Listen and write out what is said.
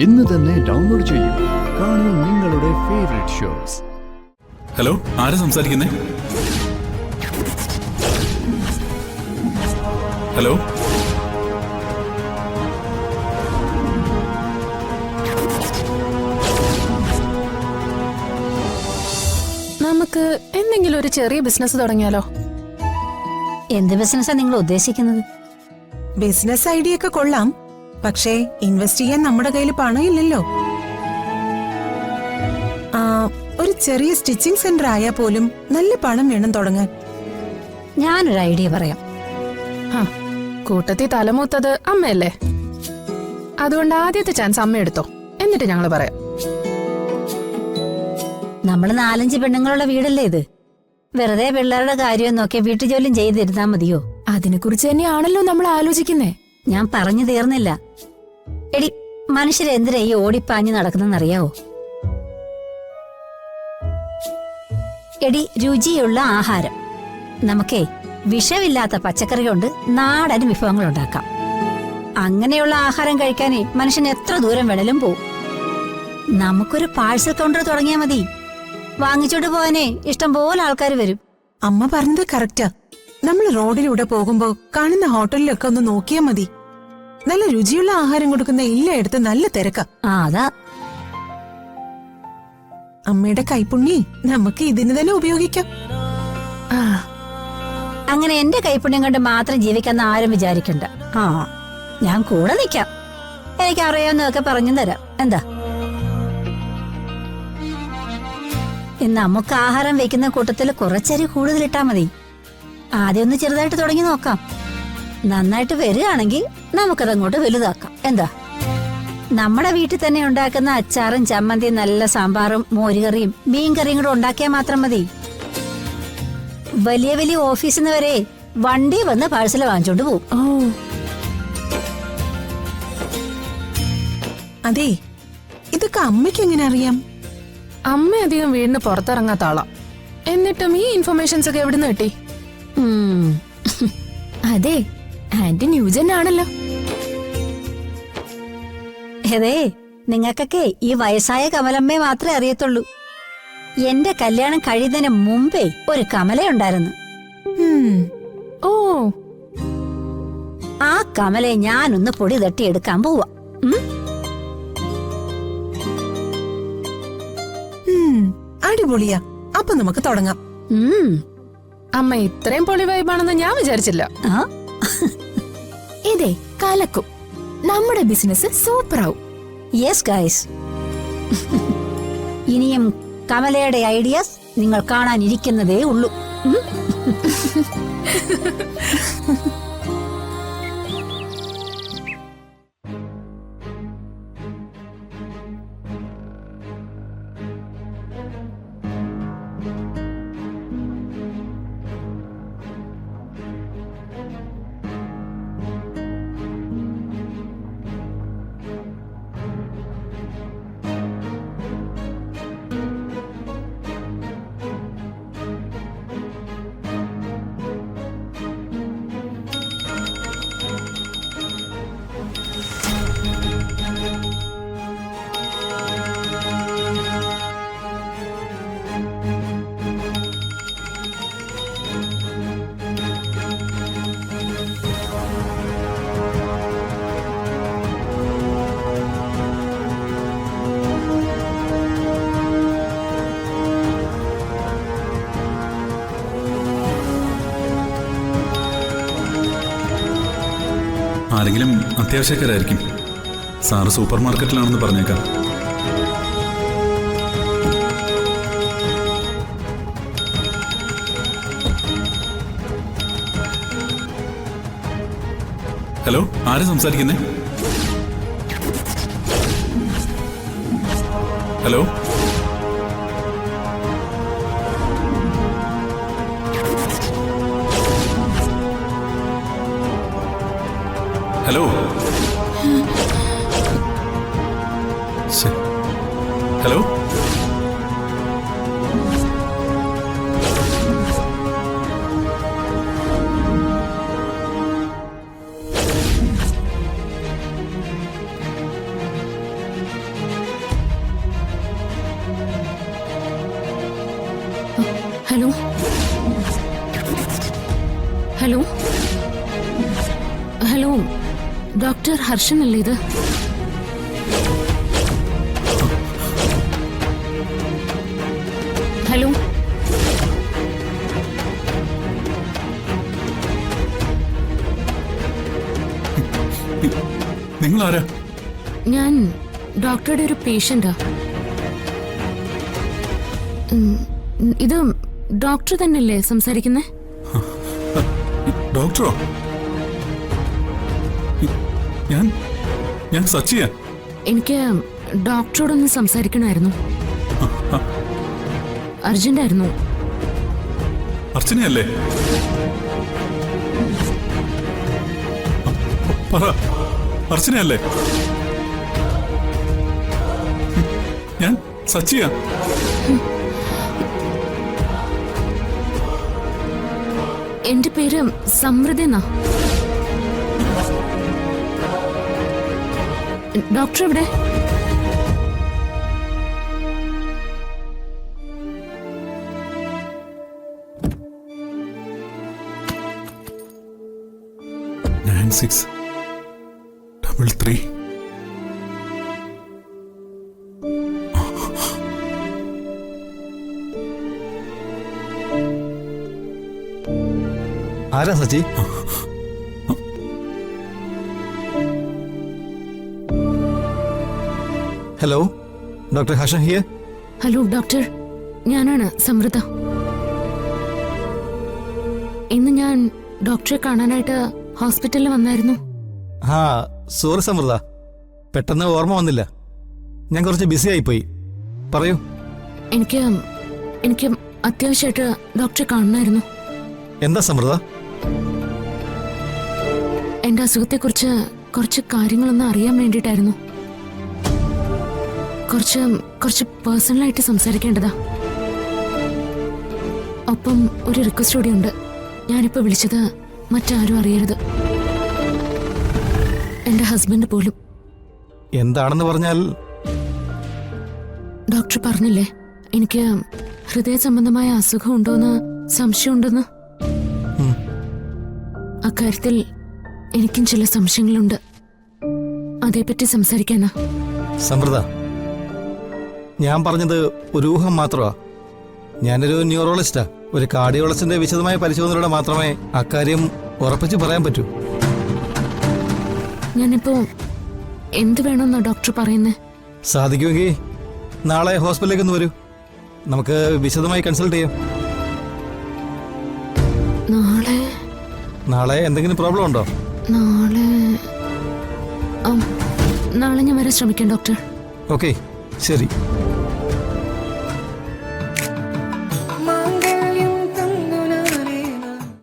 ഇന്ന് തന്നെ ഡൗൺലോഡ് ചെയ്യൂ. കാണൂ നിങ്ങളുടെ ഫേവറേറ്റ് ഷോസ്. ഹലോ, ആരാ സംസാരിക്കുന്നേ? ഹലോ, നമുക്ക് എന്തെങ്കിലും ഒരു ചെറിയ ബിസിനസ് തുടങ്ങിയാലോ? എന്ത് ബിസിനസ്സാ നിങ്ങൾ ഉദ്ദേശിക്കുന്നത്? ബിസിനസ് ഐഡിയ ഒക്കെ കൊള്ളാം, പക്ഷേ ഇൻവെസ്റ്റ് ചെയ്യാൻ നമ്മുടെ കയ്യിൽ പണമില്ലല്ലോ. ഒരു ചെറിയ സ്റ്റിച്ചിങ് സെന്റർ ആയാൽ പോലും നല്ല പണം വേണം തുടങ്ങാൻ. ഞാനൊരു ഐഡിയ പറയാം. കൂട്ടത്തിൽ തലമൂത്തത് അമ്മയല്ലേ, അതുകൊണ്ട് ആദ്യത്തെ ചാൻസ് അമ്മ എടുത്തോ, എന്നിട്ട് ഞങ്ങള് പറയാം. നമ്മള് 4-5 പെണ്ണുങ്ങളുടെ വീടല്ലേ ഇത്? വെറുതെ പിള്ളേരുടെ കാര്യം നോക്കിയ വീട്ടുജോലിയും ചെയ്തിരുന്നാ മതിയോ? അതിനെക്കുറിച്ച് തന്നെയാണല്ലോ നമ്മൾ ആലോചിക്കുന്നേ. ഞാൻ പറഞ്ഞു തീർന്നില്ല. എടി, മനുഷ്യരെന്തിനാ ഈ ഓടിപ്പാഞ്ഞു നടക്കുന്നറിയാവോ? എടി, രുചിയുള്ള ആഹാരം. നമുക്കേ വിഷമില്ലാത്ത പച്ചക്കറി കൊണ്ട് നാടൻ വിഭവങ്ങൾ ഉണ്ടാക്കാം. അങ്ങനെയുള്ള ആഹാരം കഴിക്കാനേ മനുഷ്യൻ എത്ര ദൂരം വേണേലും പോവും. നമുക്കൊരു പാഴ്സൽ കൗണ്ടർ തുടങ്ങിയാ മതി. വാങ്ങിച്ചോണ്ട് പോവാനേ ഇഷ്ടം പോലെ ആൾക്കാർ വരും. അമ്മ പറഞ്ഞത് കറക്റ്റാ. നമ്മൾ റോഡിലൂടെ പോകുമ്പോ കാണുന്ന ഹോട്ടലിലൊക്കെ ഒന്ന് നോക്കിയാ മതി. നല്ല രുചിയുള്ള ആഹാരം കൊടുക്കുന്ന എല്ലായിടത്തും നല്ല തിരക്കാ. അതാ അമ്മയുടെ കൈപ്പുണ്യേ നമുക്ക് ഇതിന് തന്നെ ഉപയോഗിക്കാം. അങ്ങനെ എന്റെ കൈപ്പുണ്യം കൊണ്ട് മാത്രം ജീവിക്കാന്ന് ആരും വിചാരിക്കണ്ട. ഞാൻ കൂടെ നിൽക്കാം. എനിക്ക് അറിയാവുന്നതൊക്കെ പറഞ്ഞു തരാം. എന്താ, നമുക്ക് ആഹാരം വെക്കുന്ന കൂട്ടത്തിൽ കുറച്ചരി കൂടുതലിട്ടാ മതി. ആദ്യം ഒന്ന് ചെറുതായിട്ട് തുടങ്ങി നോക്കാം. നന്നായിട്ട് വരികയാണെങ്കിൽ നമുക്കതങ്ങോട്ട് വലുതാക്കാം. എന്താ, നമ്മുടെ വീട്ടിൽ തന്നെ ഉണ്ടാക്കുന്ന അച്ചാറും ചമ്മന്തിയും നല്ല സാമ്പാറും മോരുകറിയും മീൻകറിയും കൂടെ ഉണ്ടാക്കിയാൽ മാത്രം മതി. വലിയ വലിയ ഓഫീസിൽ നിന്ന് വരെ വണ്ടി വന്ന് പാഴ്സൽ വാങ്ങിച്ചോണ്ട് പോവും. അതെ, ഇതൊക്കെ അമ്മയ്ക്ക് എങ്ങനെ അറിയാം? അമ്മ അധികം വീടിന് പുറത്തിറങ്ങാത്ത ആളാ. എന്നിട്ടും ഈ ഇൻഫർമേഷൻസ് ഒക്കെ എവിടുന്ന് കിട്ടി? അതെ, ആന്റി ന്യൂജൻ ആണല്ലോ. അതെ, നിങ്ങൾക്കൊക്കെ ഈ വയസ്സായ കമലമ്മയെ മാത്രമേ അറിയത്തുള്ളൂ. എന്റെ കല്യാണം കഴിയുന്നതിന് മുമ്പേ ഒരു കമലയുണ്ടായിരുന്നു. ഓ, ആ കമലയെ ഞാനൊന്ന് പൊടി തട്ടിയെടുക്കാൻ പോവാ. അടിപൊളിയാ. അപ്പൊ നമുക്ക് തുടങ്ങാം. അമ്മ ഇത്രയും പൊളി വൈബാണെന്ന് ഞാൻ വിചാരിച്ചില്ല. ഇതേ കലക്കും, നമ്മുടെ ബിസിനസ് സൂപ്പറാവും. യെസ് ഗൈസ്, ഇനിയും കമലയുടെ ഐഡിയാസ് നിങ്ങൾ കാണാനിരിക്കുന്നതേ ഉള്ളൂ. ആരെങ്കിലും അത്യാവശ്യക്കാരായിരിക്കും. സാറ് സൂപ്പർ മാർക്കറ്റിലാണെന്ന് പറഞ്ഞേക്കാം. ഹലോ, ആരാ സംസാരിക്കുന്നേ? Hello, hello, hello, hello hello hello doctor Harshan അല്ലേ ഇത്? ഹലോ നിങ്ങൾ ആരാ? ഞാൻ ഡോക്ടറുടെ ഒരു പേഷ്യന്റാ. ഇത് ഡോക്ടർ തന്നെയല്ലേ സംസാരിക്കുന്നേ? ഡോക്ടറോ? ഞാൻ സച്ചിയാ. എനിക്ക് ഡോക്ടറോടൊന്ന് സംസാരിക്കണമായിരുന്നു. അർജന്റായിരുന്നു. അർച്ചനയല്ലേ? പറ, അർച്ചനയല്ലേ? ഞാൻ സച്ചിയാ. എന്റെ പേര് സമൃദ്ധ എന്നാ. ഡോക്ടർ എവിടെ? നയൻ 6 3 ആരാ Sachi? Hello, doctor Harshan here. Hello doctor, ഞാനാണ് സമൃദ്ധ. ഇന്ന് ഞാൻ ഡോക്ടറെ കാണാനായിട്ട് ഹോസ്പിറ്റലിൽ വന്നായിരുന്നു. ആ, സോറി സമൃദ്ധ, പെട്ടെന്ന് ഓർമ്മ വന്നില്ല. ഞാൻ കുറച്ച് ബിസി ആയിപ്പോയി. പറയൂ. എനിക്ക് അത്യാവശ്യമായിട്ട് ഡോക്ടറെ കാണണമായിരുന്നു. എന്താ സമൃദ്ധ? എന്റെ അസുഖത്തെക്കുറിച്ച് കുറച്ച് കാര്യങ്ങളൊന്ന് അറിയാൻ വേണ്ടിയിട്ടായിരുന്നു. കുറച്ച് പേഴ്സണലായിട്ട് സംസാരിക്കേണ്ടതാ. ഒപ്പം ഒരു റിക്വസ്റ്റ് കൂടി ഉണ്ട്. ഞാനിപ്പോ വിളിച്ചത് മറ്റാരും അറിയരുത്, എന്റെ ഹസ്ബൻഡ് പോലും. എന്താണെന്ന് പറഞ്ഞാൽ? ഡോക്ടർ പറഞ്ഞില്ലേ എനിക്ക് ഹൃദയ സംബന്ധമായ അസുഖം ഉണ്ടോന്ന് സംശയമുണ്ടെന്ന്. അക്കാര്യത്തിൽ എനിക്കും ചില സംശയങ്ങളുണ്ട്. അതേപ്പറ്റി സംസാരിക്കാനാ. സമൃദ്ധ, ഞാൻ പറഞ്ഞത് ഒരു ഊഹം മാത്രമാ. ഞാനൊരു ന്യൂറോളജിസ്റ്റാ. ഒരു കാർഡിയോളജിസ്റ്റിന്റെ വിശദമായ പരിശോധനയിലൂടെ മാത്രമേ അക്കാര്യം ഉറപ്പിച്ച് പറയാൻ പറ്റൂ. ഞാനിപ്പോ എന്ത് വേണമെന്നാ ഡോക്ടർ പറയുന്നേ? സാധിക്കുമെങ്കിൽ നാളെ ഹോസ്പിറ്റലിലേക്ക് ഒന്ന് വരൂ. നമുക്ക് വിശദമായി കൺസൾട്ട് ചെയ്യാം. നാളെ എന്തെങ്കിലും പ്രോബ്ലം ഉണ്ടോ? നാളെ ഞാൻ വരാൻ ശ്രമിക്കാം ഡോക്ടർ. ഓക്കെ, ശരി.